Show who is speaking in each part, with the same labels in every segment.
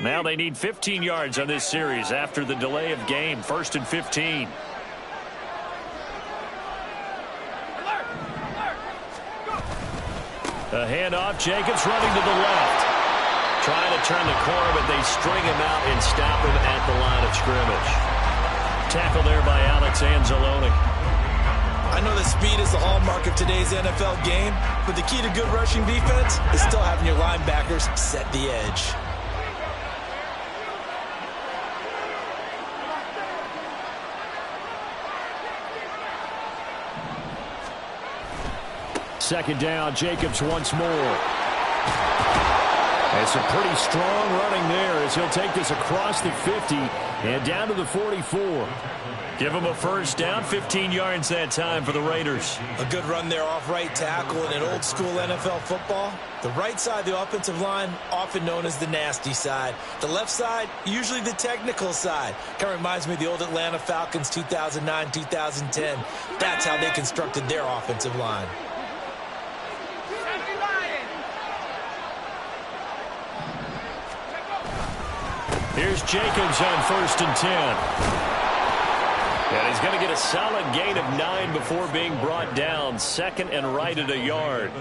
Speaker 1: Now they need 15 yards on this series after the delay of game. 1st and 15. A handoff. Jacobs running to the left. Trying to turn the corner, but they string him out and stop him at the line of scrimmage. Tackle there by Alex Anzalone.
Speaker 2: I know that speed is the hallmark of today's NFL game, but the key to good rushing defense is still having your linebackers set the edge.
Speaker 1: Second down, Jacobs once more. It's a pretty strong running there as he'll take this across the 50 and down to the 44. Give him a first down, 15 yards that time for the Raiders.
Speaker 2: A good run there off right tackle in an old school NFL football. The right side of the offensive line, often known as the nasty side. The left side, usually the technical side. Kind of reminds me of the old Atlanta Falcons 2009-2010. That's how they constructed their offensive line.
Speaker 1: Here's Jacobs on 1st and 10. And he's going to get a solid gain of 9 before being brought down. 2nd and right at a yard.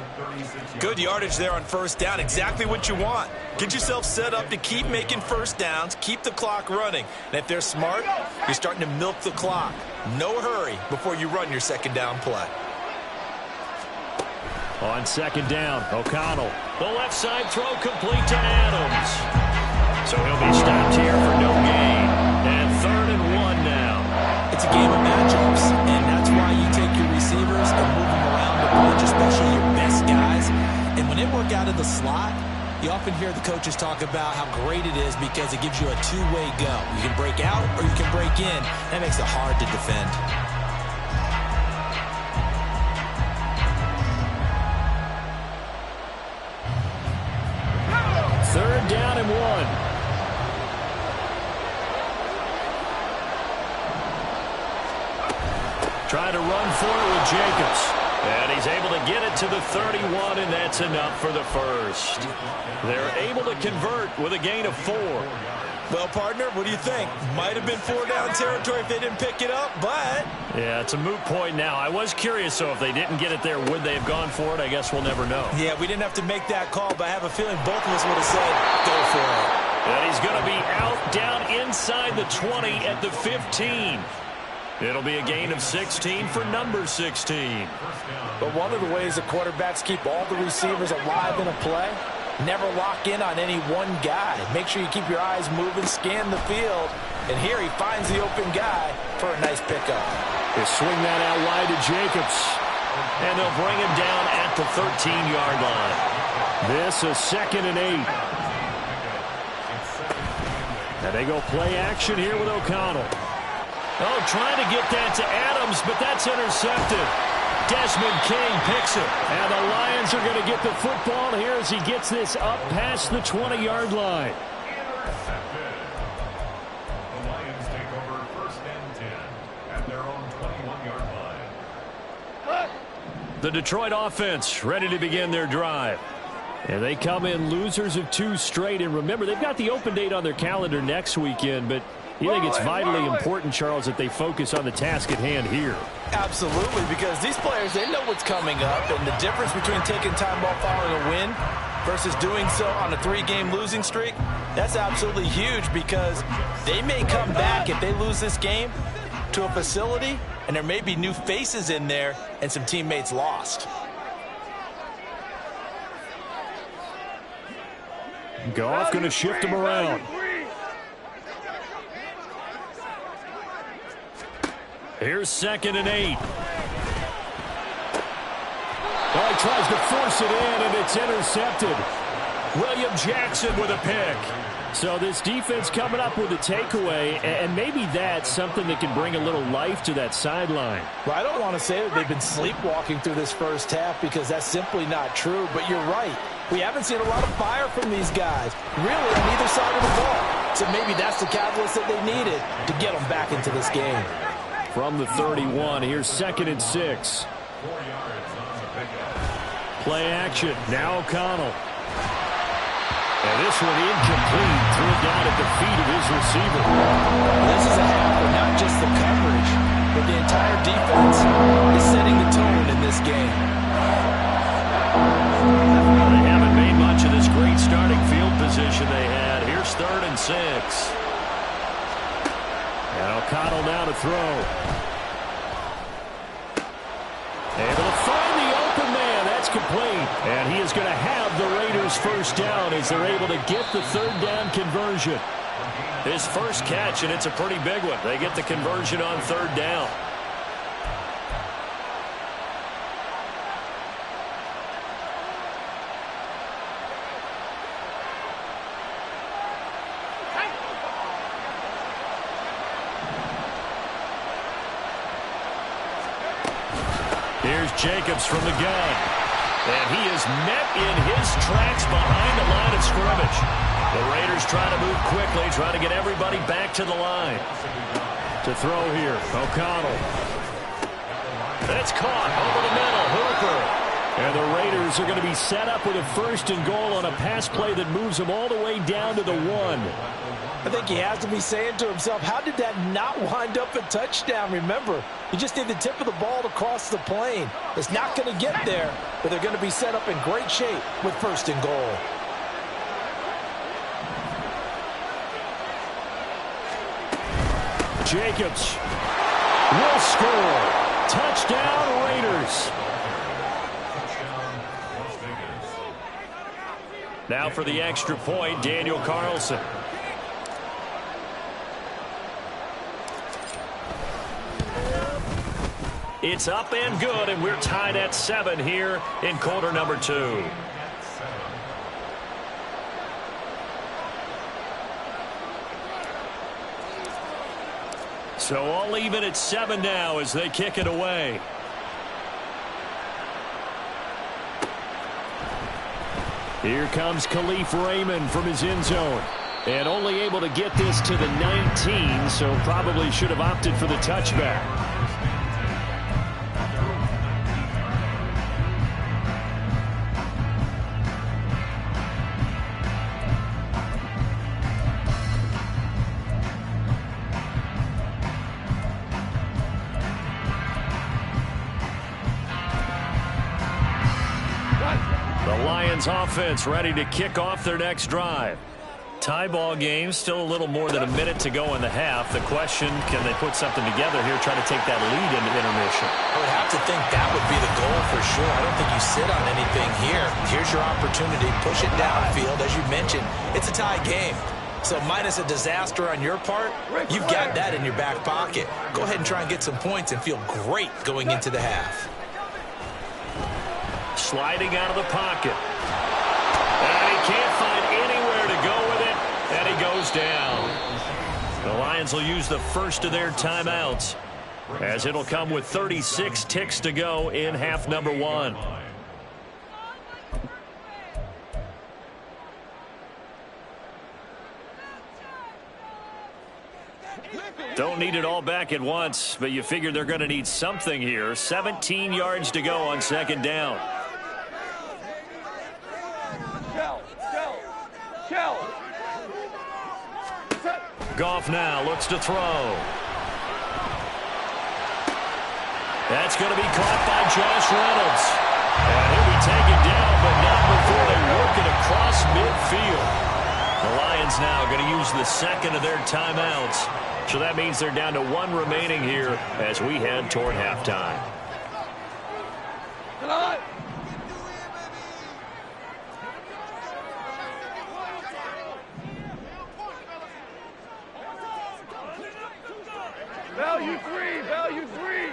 Speaker 2: Good yardage there on 1st down. Exactly what you want. Get yourself set up to keep making first downs, keep the clock running. And if they're smart, you're starting to milk the clock. No hurry before you run your 2nd down play.
Speaker 1: On 2nd down, O'Connell. The left side throw complete to Adams. So he'll be stopped here for no gain. And 3rd and 1 now.
Speaker 2: It's a game of matchups, and that's why you take your receivers and move them around the bunch, especially your best guys. And when they work out of the slot, you often hear the coaches talk about how great it is because it gives you a two-way go. You can break out or you can break in. That makes it hard to defend.
Speaker 1: Third down and 1. Trying to run for it with Jacobs. And he's able to get it to the 31, and that's enough for the first. They're able to convert with a gain of 4.
Speaker 2: Well, partner, what do you think? Might have been 4-down territory if they didn't pick it up, but...
Speaker 1: Yeah, it's a moot point now. I was curious, so if they didn't get it there, would they have gone for it? I guess we'll never know.
Speaker 2: Yeah, we didn't have to make that call, but I have a feeling both of us would have said, go for it.
Speaker 1: And he's going to be out down inside the 20 at the 15. It'll be a gain of 16 for number 16.
Speaker 2: But one of the ways the quarterbacks keep all the receivers alive in a play, never lock in on any one guy. Make sure you keep your eyes moving, scan the field. And here he finds the open guy for a nice pickup.
Speaker 1: They swing that out wide to Jacobs. And they'll bring him down at the 13-yard line. This is 2nd and 8. And they go play action here with O'Connell. Oh, trying to get that to Adams, but that's intercepted. Desmond King picks it. And the Lions are going to get the football here as he gets this up past the 20-yard line.
Speaker 3: Intercepted. The Lions take over 1st and 10 at their own 21-yard line.
Speaker 1: The Detroit offense ready to begin their drive. And they come in losers of 2 straight. And remember, they've got the open date on their calendar next weekend, but you think it's vitally important, Charles, that they focus on the task at hand here?
Speaker 2: Absolutely, because these players, they know what's coming up, and the difference between taking time off following a win versus doing so on a 3-game losing streak, that's absolutely huge because they may come back if they lose this game to a facility, and there may be new faces in there and some teammates lost.
Speaker 1: Goff going to shift him around. Here's 2nd and 8. Well, he tries to force it in, and it's intercepted. William Jackson with a pick. So this defense coming up with a takeaway, and maybe that's something that can bring a little life to that sideline.
Speaker 2: Well, I don't want to say that they've been sleepwalking through this first half because that's simply not true, but you're right. We haven't seen a lot of fire from these guys, really, on either side of the ball. So maybe that's the catalyst that they needed to get them back into this game.
Speaker 1: From the 31, here's 2nd and 6. Play action. Now O'Connell. And this one incomplete. Threw it down at the feet of his receiver.
Speaker 2: This is a half where not just the coverage, but the entire defense is setting the tone in this game.
Speaker 1: They haven't made much of this great starting field position they had. Here's 3rd and 6. And O'Connell now to throw. Able to find the open man. That's complete. And he is going to have the Raiders first down as they're able to get the 3rd down conversion. His first catch, and it's a pretty big one. They get the conversion on 3rd down. Here's Jacobs from the gun. And he is met in his tracks behind the line of scrimmage. The Raiders trying to move quickly, trying to get everybody back to the line. To throw here, O'Connell. That's caught over the middle, Hooper. And the Raiders are going to be set up with a 1st and goal on a pass play that moves them all the way down to the 1.
Speaker 2: I think he has to be saying to himself, how did that not wind up a touchdown? Remember, you just need the tip of the ball to cross the plane. It's not going to get there, but they're going to be set up in great shape with 1st and goal.
Speaker 1: Jacobs will score. Touchdown, Raiders. Now for the extra point, Daniel Carlson. It's up and good, and we're tied at 7 here in quarter number 2. So all even at 7 now as they kick it away. Here comes Khalif Raymond from his end zone. And only able to get this to the 19, so probably should have opted for the touchback. Offense ready to kick off their next drive. Tie ball game, still a little more than a minute to go in the half. The question, can they put something together here, try to take that lead into intermission?
Speaker 2: I would have to think that would be the goal for sure. I don't think you sit on anything here. Here's your opportunity. Push it downfield. As you mentioned, it's a tie game. So minus a disaster on your part, you've got that in your back pocket. Go ahead and try and get some points and feel great going into the half.
Speaker 1: Sliding out of the pocket. And he can't find anywhere to go with it, and he goes down. The Lions will use the first of their timeouts, as it'll come with 36 ticks to go in half number 1. Don't need it all back at once, but you figure they're going to need something here. 17 yards to go on 2nd down. Goff now looks to throw. That's going to be caught by Josh Reynolds. And he'll be taken down, but not before they work it across midfield. The Lions now going to use the 2nd of their timeouts. So that means they're down to 1 remaining here as we head toward halftime.
Speaker 4: Value three.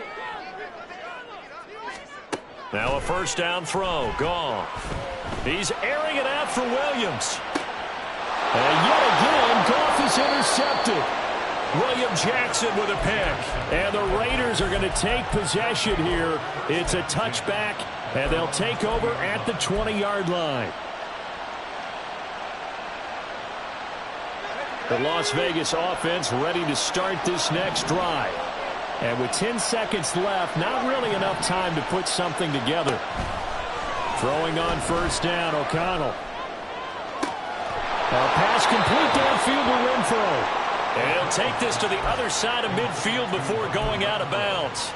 Speaker 1: Now a 1st down throw. Goff. He's airing it out for Williams. And yet again, Goff is intercepted. William Jackson with a pick. And the Raiders are going to take possession here. It's a touchback, and they'll take over at the 20-yard line. The Las Vegas offense ready to start this next drive. And with 10 seconds left, not really enough time to put something together. Throwing on 1st down, O'Connell. A pass complete downfield to Renfro. And he'll take this to the other side of midfield before going out of bounds.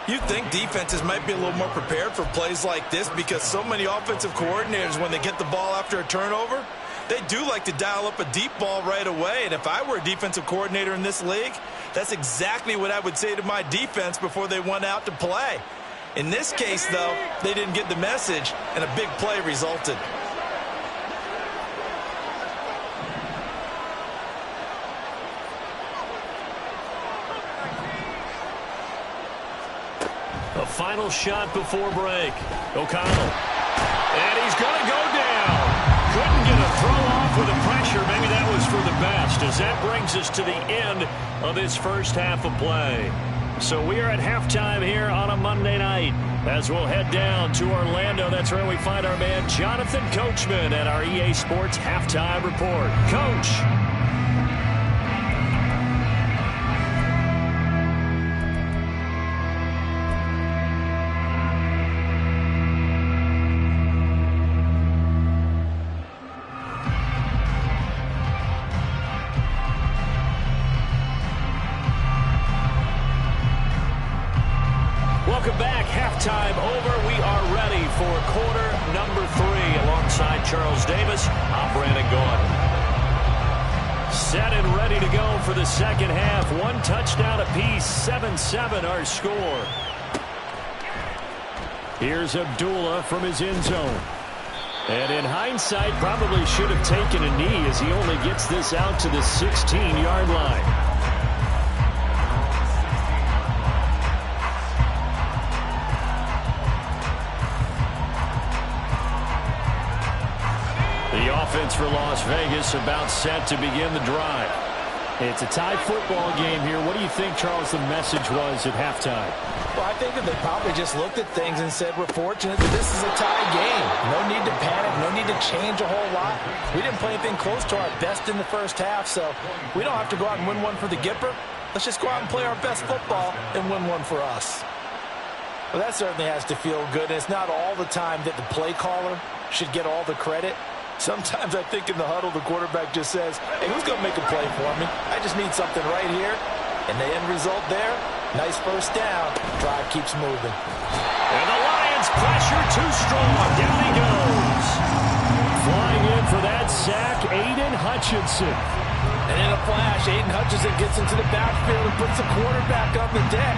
Speaker 2: You'd think defenses might be a little more prepared for plays like this because so many offensive coordinators, when they get the ball after a turnover, they do like to dial up a deep ball right away. And if I were a defensive coordinator in this league, that's exactly what I would say to my defense before they went out to play. In this case, though, they didn't get the message, and a big play resulted.
Speaker 1: A final shot before break. O'Connell. And he's going to go down. Couldn't get a throw off with the pressure. Maybe that was for the best, as that brings us to the end of this first half of play. So we are at halftime here on a Monday night as we'll head down to Orlando. That's where we find our man Jonathan Coachman at our EA Sports Halftime Report. Coach. Welcome back. Halftime over. We are ready for quarter number 3 alongside Charles Davis. I'm Brandon Gaudin. Set and ready to go for the second half. One touchdown apiece. 7-7 our score. Here's Abdullah from his end zone. And in hindsight, probably should have taken a knee as he only gets this out to the 16-yard line. Offense for Las Vegas about set to begin the drive. It's a tie football game here. What do you think, Charles, the message was at halftime?
Speaker 2: Well, I think that they probably just looked at things and said, we're fortunate that this is a tie game. No need to panic. No need to change a whole lot. We didn't play anything close to our best in the first half, so we don't have to go out and win one for the Gipper. Let's just go out and play our best football and win one for us. Well, that certainly has to feel good. And it's not all the time that the play caller should get all the credit. Sometimes I think in the huddle, the quarterback just says, hey, who's going to make a play for me? I just need something right here. And the end result there, nice first down. Drive keeps moving.
Speaker 1: And the Lions pressure too strong. Down he goes. Flying in for that sack, Aiden Hutchinson.
Speaker 2: And in a flash, Aiden Hutchinson gets into the backfield and puts the quarterback on the deck.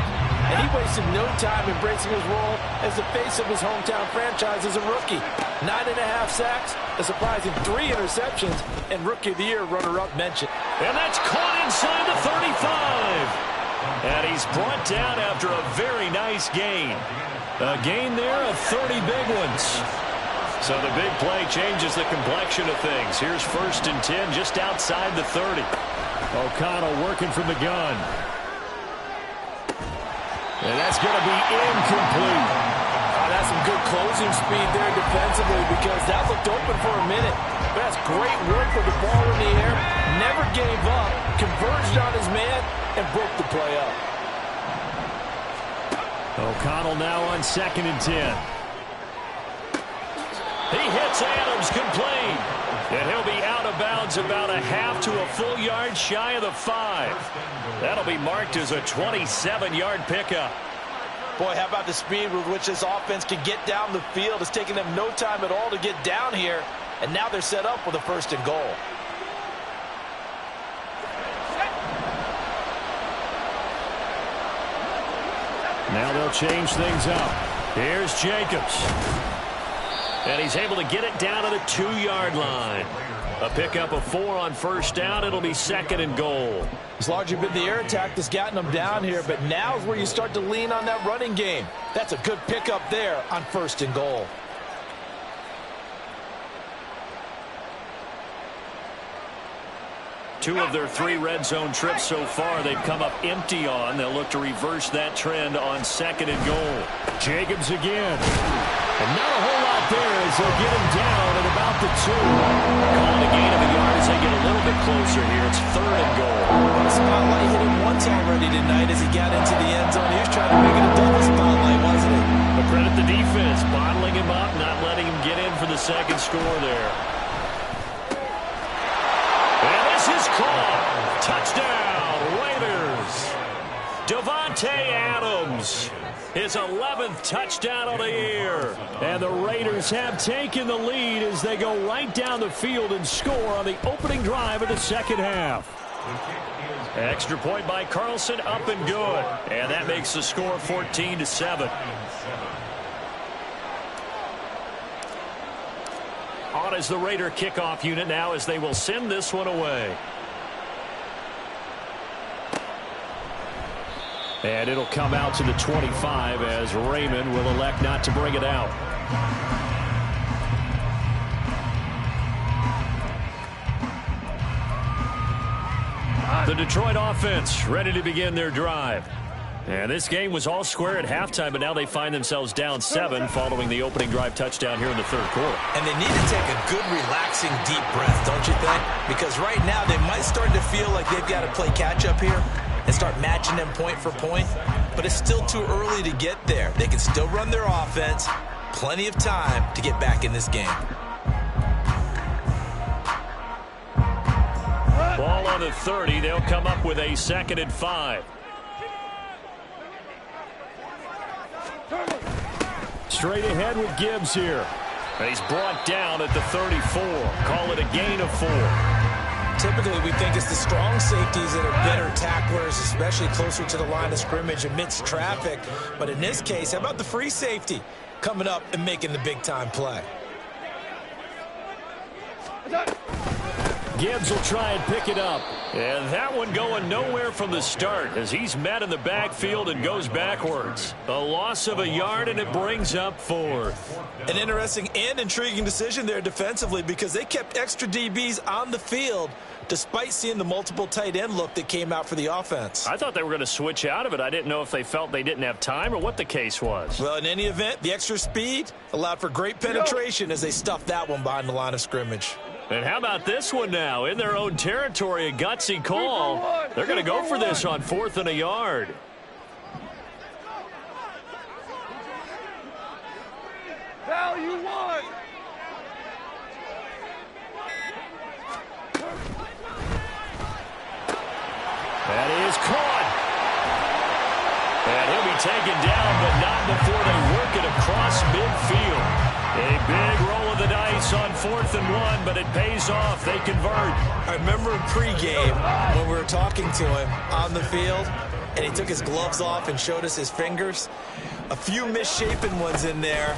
Speaker 2: And he wasted no time embracing his role as the face of his hometown franchise as a rookie. 9.5 sacks, a surprising 3 interceptions, and Rookie of the Year runner-up mention.
Speaker 1: And that's caught inside the 35. And he's brought down after a very nice gain. A gain there of 30 big ones. So the big play changes the complexion of things. Here's 1st and 10 just outside the 30. O'Connell working from the gun. And that's going to be incomplete.
Speaker 2: That's some good closing speed there defensively because that looked open for a minute. But that's great work with the ball in the air. Never gave up, converged on his man, and broke the play up.
Speaker 1: O'Connell now on 2nd and 10. He hits Adams complete. And he'll be out of bounds about a half to a full yard shy of the 5. That'll be marked as a 27-yard pickup.
Speaker 2: Boy, how about the speed with which this offense can get down the field? It's taking them no time at all to get down here. And now they're set up with a 1st and goal.
Speaker 1: Now they'll change things up. Here's Jacobs. And he's able to get it down to the 2-yard line. A pickup of 4 on 1st down. It'll be 2nd and goal.
Speaker 2: It's largely been the air attack that's gotten them down here, but now is where you start to lean on that running game. That's a good pickup there on 1st and goal.
Speaker 1: Two of their 3 red zone trips so far they've come up empty on. They'll look to reverse that trend on 2nd and goal. Jacobs again. And not a whole lot there as they'll get him down at about the 2. Calling a gain of a yard as they get a little bit closer here. It's 3rd and goal.
Speaker 2: The spotlight hit him once already tonight as he got into the end zone. He was trying to make it a double spotlight, wasn't he?
Speaker 1: But credit the defense, bottling him up, not letting him get in for the 2nd score there. caught. Touchdown, Raiders. Davante Adams, his 11th touchdown of the year. And the Raiders have taken the lead as they go right down the field and score on the opening drive of the second half. Extra point by Carlson, up and good. And that makes the score 14-7. On is the Raider kickoff unit now as they will send this one away. And it'll come out to the 25 as Raymond will elect not to bring it out. The Detroit offense ready to begin their drive. And this game was all square at halftime, but now they find themselves down 7 following the opening drive touchdown here in the third quarter.
Speaker 2: And they need to take a good, relaxing, deep breath, don't you think? Because right now they might start to feel like they've got to play catch-up here and start matching them point for point. But it's still too early to get there. They can still run their offense. Plenty of time to get back in this game.
Speaker 1: Ball on the 30. They'll come up with a 2nd and 5. Straight ahead with Gibbs here. And he's brought down at the 34. Call it a gain of 4.
Speaker 2: Typically, we think it's the strong safeties that are better tacklers, especially closer to the line of scrimmage amidst traffic. But in this case, how about the free safety coming up and making the big-time play?
Speaker 1: Gibbs will try and pick it up. And that one going nowhere from the start as he's met in the backfield and goes backwards. A loss of a yard, and it brings up 4th.
Speaker 2: An interesting and intriguing decision there defensively because they kept extra DBs on the field despite seeing the multiple tight end look that came out for the offense.
Speaker 1: I thought they were going to switch out of it. I didn't know if they felt they didn't have time or what the case was.
Speaker 2: Well, in any event, the extra speed allowed for great penetration as they stuffed that one behind the line of scrimmage.
Speaker 1: And how about this one now? In their own territory, a gutsy call. They're going to go for this on 4th and a yard.
Speaker 4: Value 1.
Speaker 1: That is caught. And he'll be taken down, but not before they work it across midfield. A big roll of the dice on 4th and 1, but it pays off. They convert.
Speaker 2: I remember in pregame when we were talking to him on the field, and he took his gloves off and showed us his fingers. A few misshapen ones in there,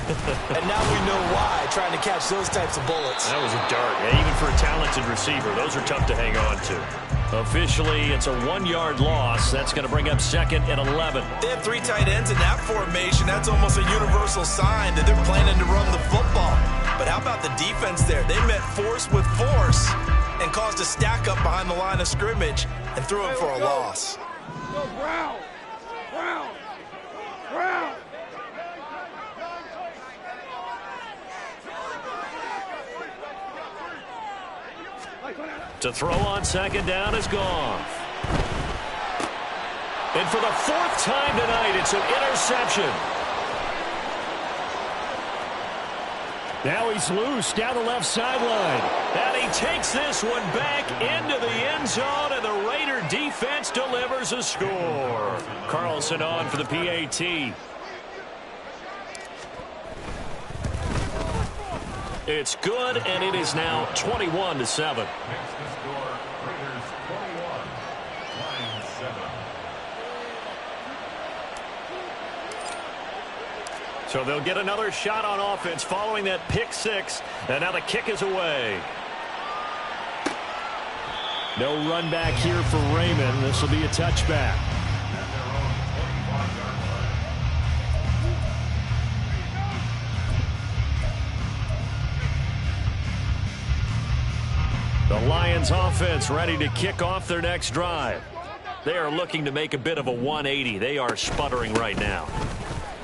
Speaker 2: and now we know why, trying to catch those types of bullets.
Speaker 1: That was a dart. Yeah, even for a talented receiver, those are tough to hang on to. Officially, it's a 1-yard loss. That's going to bring up 2nd and 11.
Speaker 2: They have 3 tight ends in that formation. That's almost a universal sign that they're planning to run the football. But how about the defense there? They met force with force and caused a stack up behind the line of scrimmage and threw him for a loss.
Speaker 4: Go Brown. Brown. Brown.
Speaker 1: To throw on 2nd down is gone. And for the 4th time tonight, it's an interception. Now he's loose down the left sideline. And he takes this one back into the end zone, and the Raider defense delivers a score. Carlson on for the PAT. It's good, and it is now 21-7. So they'll get another shot on offense following that pick 6, and now the kick is away. No run back here for Raymond. This will be a touchback. The Lions offense ready to kick off their next drive. They are looking to make a bit of a 180. They are sputtering right now.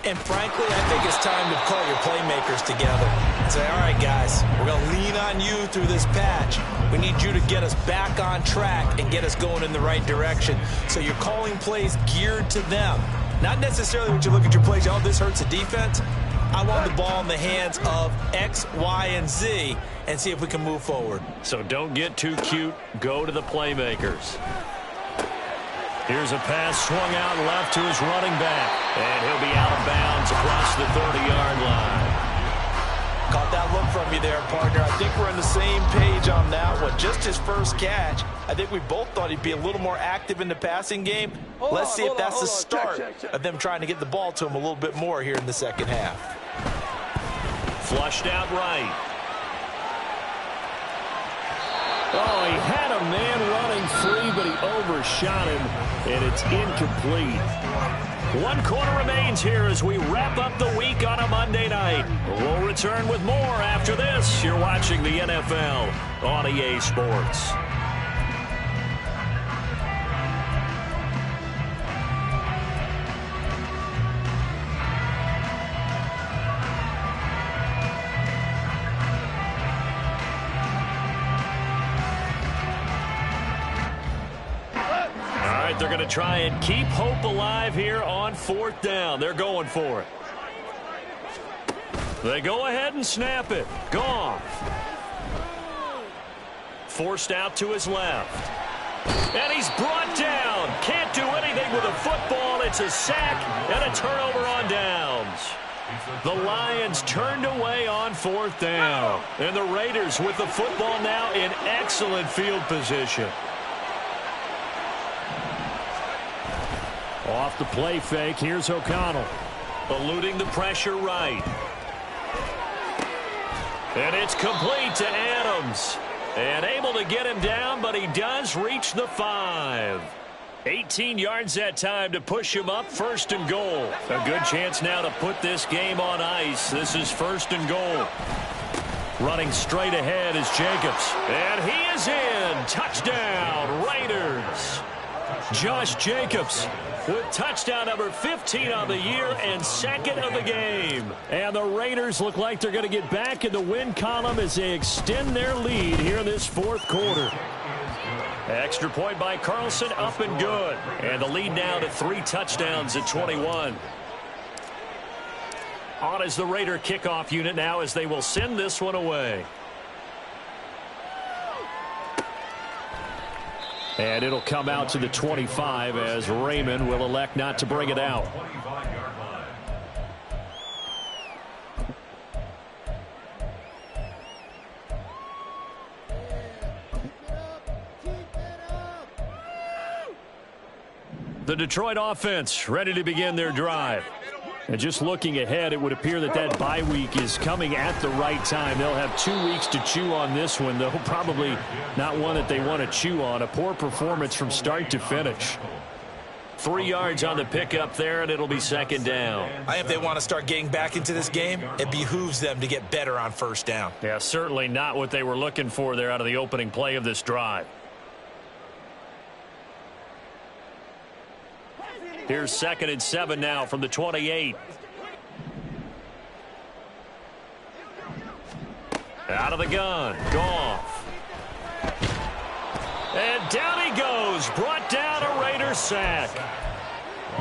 Speaker 2: And frankly, I think it's time to call your playmakers together and say, all right, guys, we're going to lean on you through this patch. We need you to get us back on track and get us going in the right direction. So you're calling plays geared to them. Not necessarily when you look at your plays, oh, this hurts the defense. I want the ball in the hands of X, Y, and Z and see if we can move forward.
Speaker 1: So don't get too cute. Go to the playmakers. Here's a pass swung out left to his running back. And he'll be out of bounds across the 30-yard line.
Speaker 2: Caught that look from you there, partner. I think we're on the same page on that one. Just his first catch. I think we both thought he'd be a little more active in the passing game. Let's see if that's the start of them trying to get the ball to him a little bit more here in the second half.
Speaker 1: Flushed out right. Oh, he had a man running free, but he overshot him, and it's incomplete. 1 quarter remains here as we wrap up the week on a Monday night. We'll return with more after this. You're watching the NFL on EA Sports. They're going to try and keep hope alive here on 4th down. They're going for it. They go ahead and snap it. Goff. Forced out to his left. And he's brought down. Can't do anything with a football. It's a sack and a turnover on downs. The Lions turned away on 4th down. And the Raiders with the football now in excellent field position. Off the play fake, here's O'Connell. Eluding the pressure right. And it's complete to Adams. And able to get him down, but he does reach the 5. 18 yards that time to push him up, 1st and goal. A good chance now to put this game on ice. This is 1st and goal. Running straight ahead is Jacobs. And he is in. Touchdown, Raiders. Josh Jacobs with touchdown number 15 on the year and 2nd of the game. And the Raiders look like they're going to get back in the win column as they extend their lead here in this 4th quarter. Extra point by Carlson, up and good. And the lead now to 3 touchdowns at 21. On is the Raider kickoff unit now as they will send this one away. And it'll come out to the 25 as Raymond will elect not to bring it out. The Detroit offense ready to begin their drive. And just looking ahead, it would appear that that bye week is coming at the right time. They'll have 2 weeks to chew on this one, though probably not one that they want to chew on. A poor performance from start to finish. 3 yards on the pickup there, and it'll be 2nd down.
Speaker 2: I think if they want to start getting back into this game, it behooves them to get better on 1st down.
Speaker 1: Yeah, certainly not what they were looking for there out of the opening play of this drive. Here's 2nd and 7 now from the 28. Out of the gun. Goff. And down he goes. Brought down a Raider sack.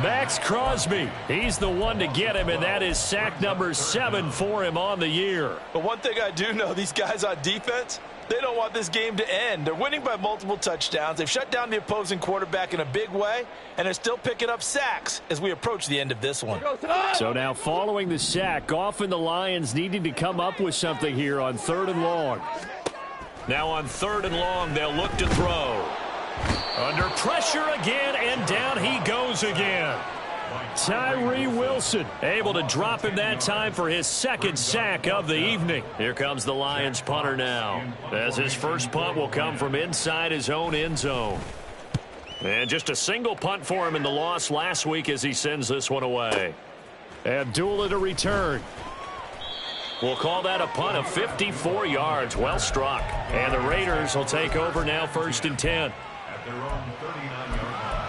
Speaker 1: Max Crosby. He's the one to get him, and that is sack number 7 for him on the year.
Speaker 2: But one thing I do know, these guys on defense, they don't want this game to end. They're winning by multiple touchdowns. They've shut down the opposing quarterback in a big way, and they're still picking up sacks as we approach the end of this one.
Speaker 1: So now following the sack, Goff and the Lions needing to come up with something here on 3rd and long. Now on 3rd and long, they'll look to throw. Under pressure again, and down he goes again. Tyree Wilson able to drop him that time for his 2nd sack of the evening. Here comes the Lions punter now, as his first punt will come from inside his own end zone. And just a single punt for him in the loss last week as he sends this one away. Abdullah to return. We'll call that a punt of 54 yards. Well struck. And the Raiders will take over now, 1st and 10.
Speaker 3: At their own 39-yard line.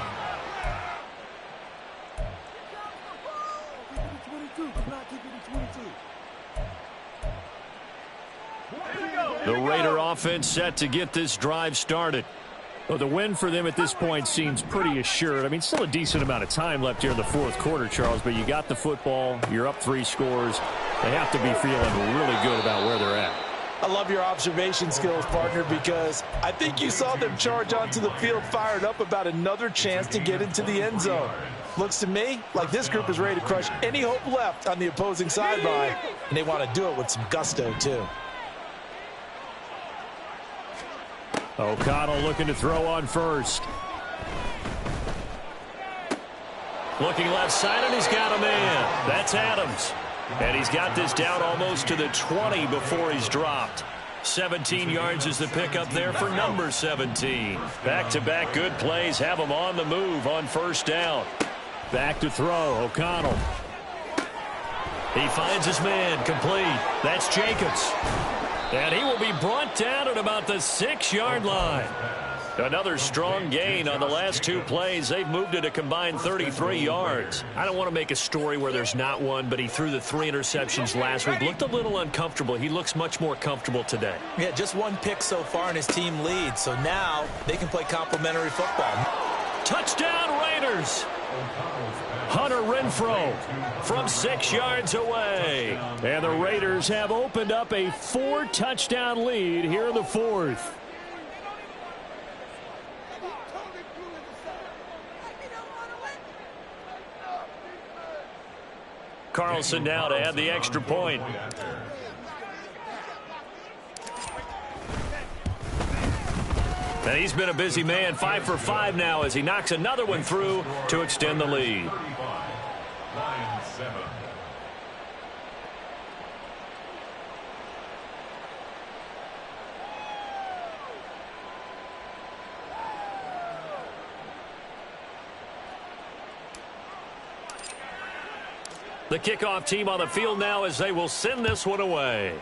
Speaker 1: The Raider offense set to get this drive started. Well, the win for them at this point seems pretty assured. I mean, still a decent amount of time left here in the 4th quarter, Charles, but you got the football. You're up 3 scores. They have to be feeling really good about where they're at.
Speaker 2: I love your observation skills, partner, because I think you saw them charge onto the field fired up about another chance to get into the end zone. Looks to me like this group is ready to crush any hope left on the opposing sideline, and they want to do it with some gusto, too.
Speaker 1: O'Connell looking to throw on first. Looking left side, and he's got a man. That's Adams. And he's got this down almost to the 20 before he's dropped. 17 yards is the pickup there for number 17. Back-to-back good plays have him on the move on first down. Back to throw, O'Connell. He finds his man, complete. That's Jacobs. And he will be brought down at about the 6-yard line. Another strong gain on the last two plays. They've moved it a combined 33 yards. I don't want to make a story where there's not one, but he threw the 3 interceptions last week. Looked a little uncomfortable. He looks much more comfortable today.
Speaker 2: Yeah, just one pick so far, and his team leads. So now they can play complimentary football.
Speaker 1: Touchdown, Raiders! Hunter Renfrow from 6 yards away. And the Raiders have opened up a 4-touchdown lead here in the fourth. Carlson now to add the extra point. And he's been a busy man, 5 for 5 now as he knocks another one through to extend the lead. The kickoff team on the field now as they will send this one away.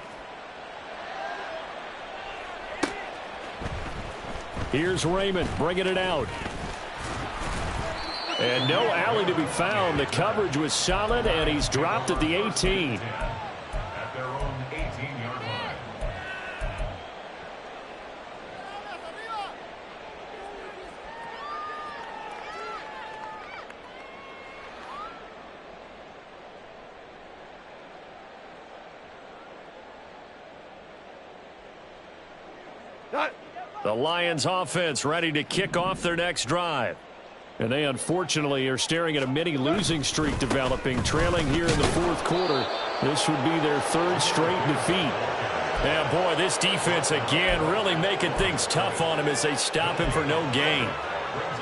Speaker 1: Here's Raymond bringing it out. And no alley to be found. The coverage was solid, and he's dropped at the 18.
Speaker 3: At their own 18-yard line.
Speaker 1: The Lions offense ready to kick off their next drive. And they unfortunately are staring at a mini losing streak developing, trailing here in the fourth quarter. This would be their 3rd straight defeat. And boy, this defense again really making things tough on him as they stop him for no gain.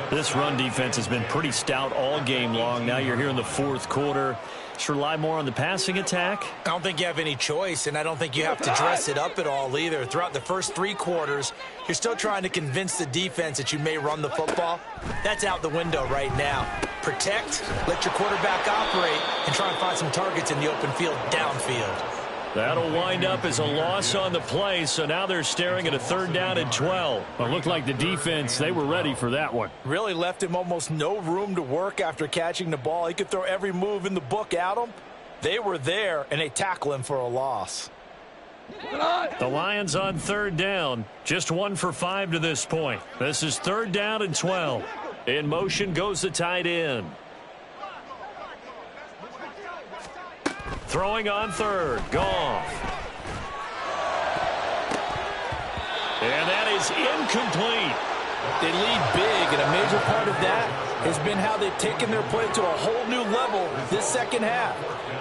Speaker 1: This run defense has been pretty stout all game long. Now you're here in the fourth quarter. Just rely more on the passing attack.
Speaker 2: I don't think you have any choice, and I don't think you have to dress it up at all either. Throughout the first 3 quarters, you're still trying to convince the defense that you may run the football. That's out the window right now. Protect, let your quarterback operate, and try and find some targets in the open field downfield.
Speaker 1: That'll wind up as a loss on the play, so now they're staring at a 3rd down and 12. It looked like the defense, they were ready for that one.
Speaker 2: Really left him almost no room to work after catching the ball. He could throw every move in the book at him. They were there, and they tackle him for a loss.
Speaker 1: The Lions on 3rd down, just 1 for 5 to this point. This is 3rd down and 12. In motion goes the tight end. Throwing on 3rd, Goff. And that is incomplete.
Speaker 2: They lead big, and a major part of that has been how they've taken their play to a whole new level this second half.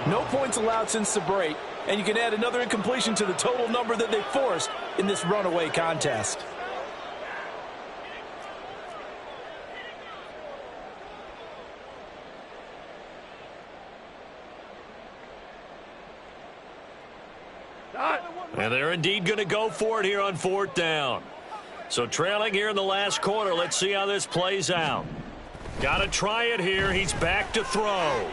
Speaker 2: No points allowed since the break, and you can add another incompletion to the total number that they forced in this runaway contest.
Speaker 1: And they're indeed going to go for it here on 4th down. So trailing here in the last quarter, let's see how this plays out. Got to try it here. He's back to throw.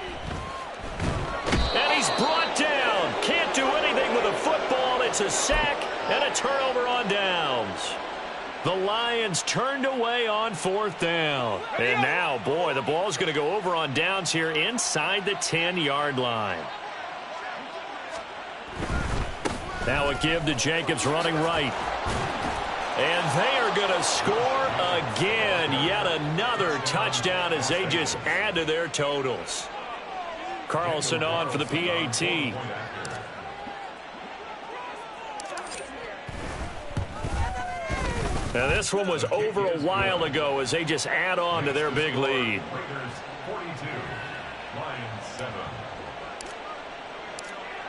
Speaker 1: And he's brought down. Can't do anything with a football. It's a sack and a turnover on downs. The Lions turned away on 4th down. And now, boy, the ball's going to go over on downs here inside the 10-yard line. Now a give to Jacobs running right. And they are going to score again. Yet another touchdown as they just add to their totals. Carlson on for the PAT. Now this one was over a while ago as they just add on to their big lead.
Speaker 3: Raiders 42, Lions 7.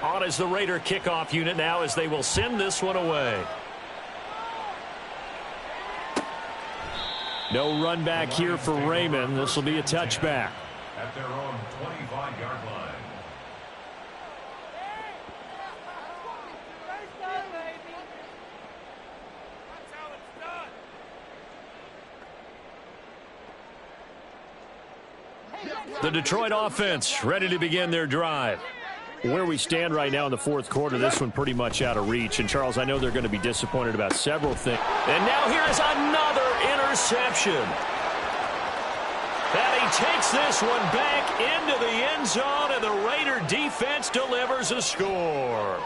Speaker 1: On is the Raider kickoff unit now as they will send this one away. No run back here for Raymond. This will be a touchback.
Speaker 3: At their own 25-yard line.
Speaker 1: The Detroit offense ready to begin their drive. Where we stand right now in the fourth quarter, this one pretty much out of reach. And, Charles, I know they're going to be disappointed about several things. And now here is another interception. And he takes this one back into the end zone, and the Raider defense delivers a score.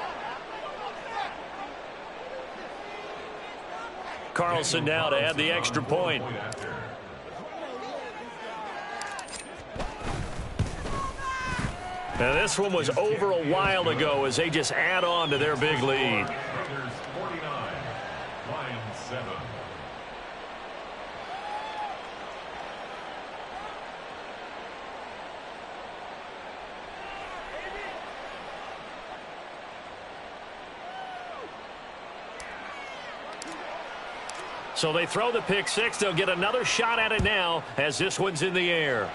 Speaker 1: Carlson now to add the extra point. Now this one was over a while ago as they just add on to their big lead.
Speaker 3: Raiders 49, Lions 7.
Speaker 1: So they throw the pick six. They'll get another shot at it now as this one's in the air.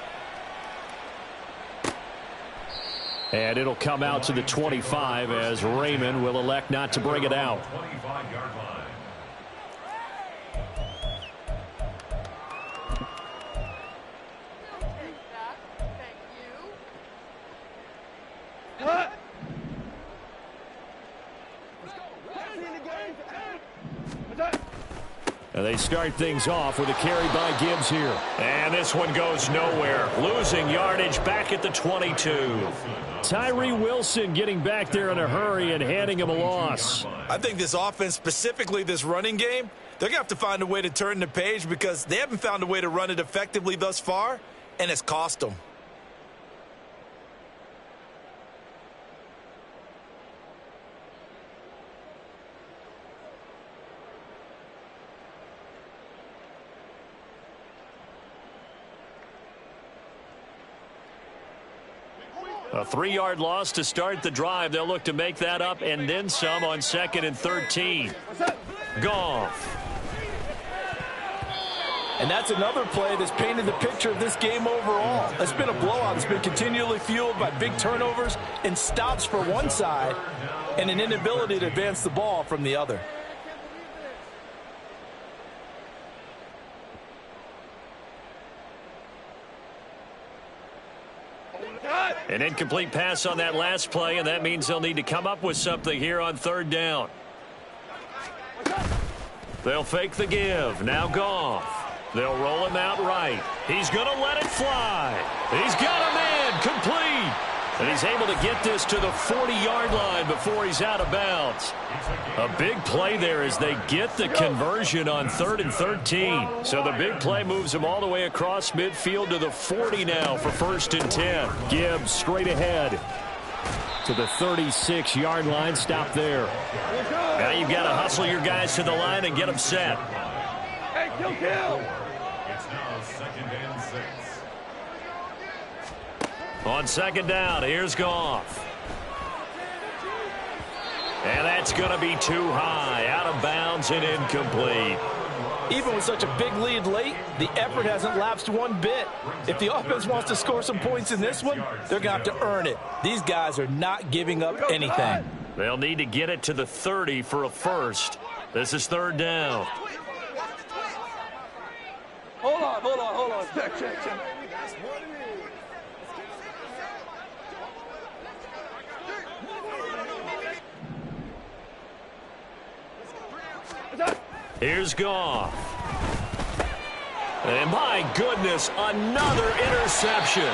Speaker 1: And it'll come out to the 25 as Raymond will elect not to bring it out.
Speaker 3: 25-yard line.
Speaker 4: Cut.
Speaker 1: And they start things off with a carry by Gibbs here. And this one goes nowhere. Losing yardage back at the 22. Tyree Wilson getting back there in a hurry and handing him a loss.
Speaker 2: I think this offense, specifically this running game, they're going to have to find a way to turn the page because they haven't found a way to run it effectively thus far, and it's cost them.
Speaker 1: A 3-yard loss to start the drive. They'll look to make that up and then some on 2nd and 13. Goff.
Speaker 2: And that's another play that's painted the picture of this game overall. It's been a blowout. It's been continually fueled by big turnovers and stops for one side and an inability to advance the ball from the other.
Speaker 1: An incomplete pass on that last play, and that means they'll need to come up with something here on 3rd down. They'll fake the give. Now Goff. They'll roll him out right. He's going to let it fly. He's got a man complete. And he's able to get this to the 40-yard line before he's out of bounds. A big play there as they get the conversion on 3rd and 13. So the big play moves them all the way across midfield to the 40 now for 1st and 10. Gibbs straight ahead to the 36-yard line. Stop there. Now you've got to hustle your guys to the line and get them set.
Speaker 4: Hey, kill.
Speaker 3: It's now 2nd and 6.
Speaker 1: On 2nd down, here's Goff. And that's going to be too high, out of bounds and incomplete.
Speaker 2: Even with such a big lead late, the effort hasn't lapsed one bit. If the offense wants to score some points in this one, they're going to have to earn it. These guys are not giving up anything.
Speaker 1: They'll need to get it to the 30 for a first. This is 3rd down.
Speaker 4: Hold on. Check.
Speaker 1: Here's Goff. And my goodness, another interception.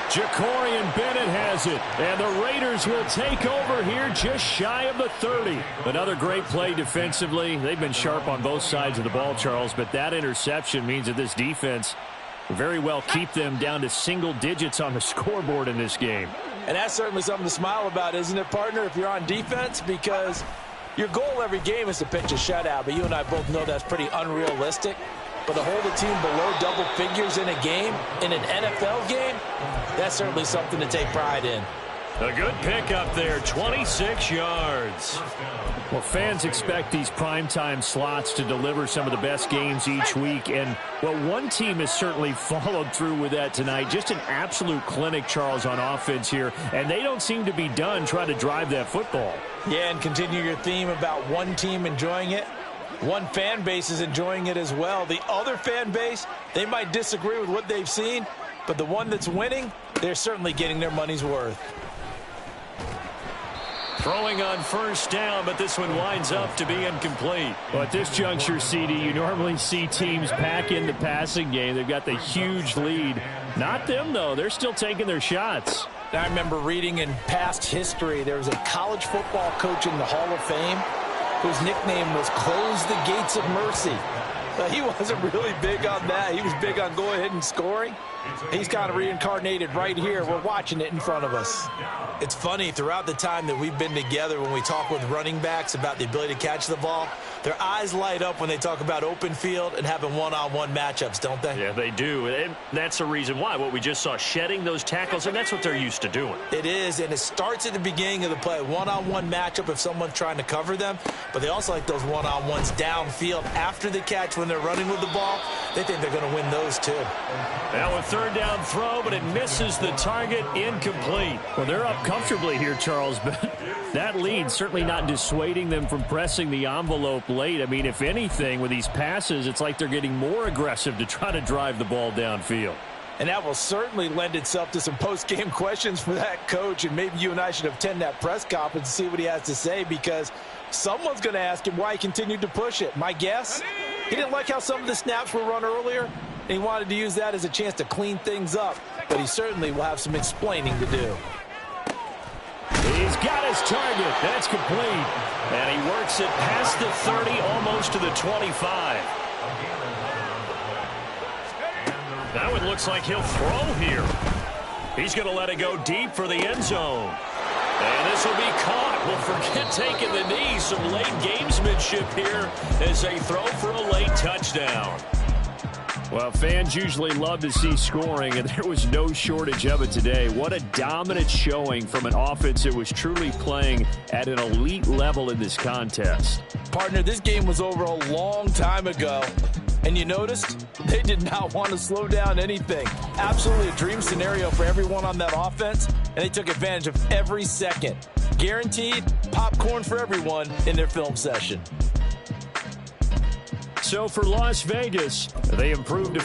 Speaker 1: Jacorian Bennett has it, and the Raiders will take over here just shy of the 30. Another great play defensively. They've been sharp on both sides of the ball, Charles, but that interception means that this defense very well keep them down to single digits on the scoreboard in this game.
Speaker 2: And that's certainly something to smile about, isn't it, partner, if you're on defense? Because Your goal every game is to pitch a shutout, but you and I both know that's pretty unrealistic. But to hold a team below double figures in a game, in an NFL game, that's certainly something to take pride in.
Speaker 1: A good pickup there, 26 yards. Well, fans expect these primetime slots to deliver some of the best games each week. And, well, one team has certainly followed through with that tonight. Just an absolute clinic, Charles, on offense here. And they don't seem to be done trying to drive that football.
Speaker 2: Yeah, and continue your theme about one team enjoying it. One fan base is enjoying it as well. The other fan base, they might disagree with what they've seen, but the one that's winning, they're certainly getting their money's worth.
Speaker 1: Throwing on first down, but this one winds up to be incomplete. Well, at this juncture, CD, you normally see teams pack in the passing game. They've got the huge lead. Not them, though. They're still taking their shots.
Speaker 2: I remember reading in past history, there was a college football coach in the Hall of Fame whose nickname was Close the Gates of Mercy. He wasn't really big on that. He was big on go ahead and scoring. He's kind of reincarnated right here. We're watching it in front of us. It's funny, throughout the time that we've been together, when we talk with running backs about the ability to catch the ball, their eyes light up when they talk about open field and having one-on-one matchups, don't they?
Speaker 1: Yeah, they do. And that's the reason why. What we just saw, shedding those tackles, and that's what they're used to doing.
Speaker 2: It is, and it starts at the beginning of the play. One-on-one matchup if someone's trying to cover them, but they also like those one-on-ones downfield after the catch when they're running with the ball. They think they're going to win those too.
Speaker 1: Now a third down throw, but it misses the target, incomplete. Well, they're up comfortably here, Charles, but that lead certainly not dissuading them from pressing the envelope late. I mean, if anything, with these passes, it's like they're getting more aggressive to try to drive the ball downfield.
Speaker 2: And that will certainly lend itself to some post-game questions for that coach, and maybe you and I should attend that press conference and see what he has to say, because someone's going to ask him why he continued to push it. My guess, he didn't like how some of the snaps were run earlier, and he wanted to use that as a chance to clean things up, but he certainly will have some explaining to do.
Speaker 1: He's got his target. That's complete. And he works it past the 30, almost to the 25. Now it looks like he'll throw here. He's going to let it go deep for the end zone. And this will be caught. Well, forget taking the knee. Some late gamesmanship here as they throw for a late touchdown. Well, fans usually love to see scoring, and there was no shortage of it today. What a dominant showing from an offense that was truly playing at an elite level in this contest.
Speaker 2: Partner, this game was over a long time ago, and you noticed they did not want to slow down anything. Absolutely a dream scenario for everyone on that offense, and they took advantage of every second. Guaranteed popcorn for everyone in their film session.
Speaker 1: So for Las Vegas, they improved.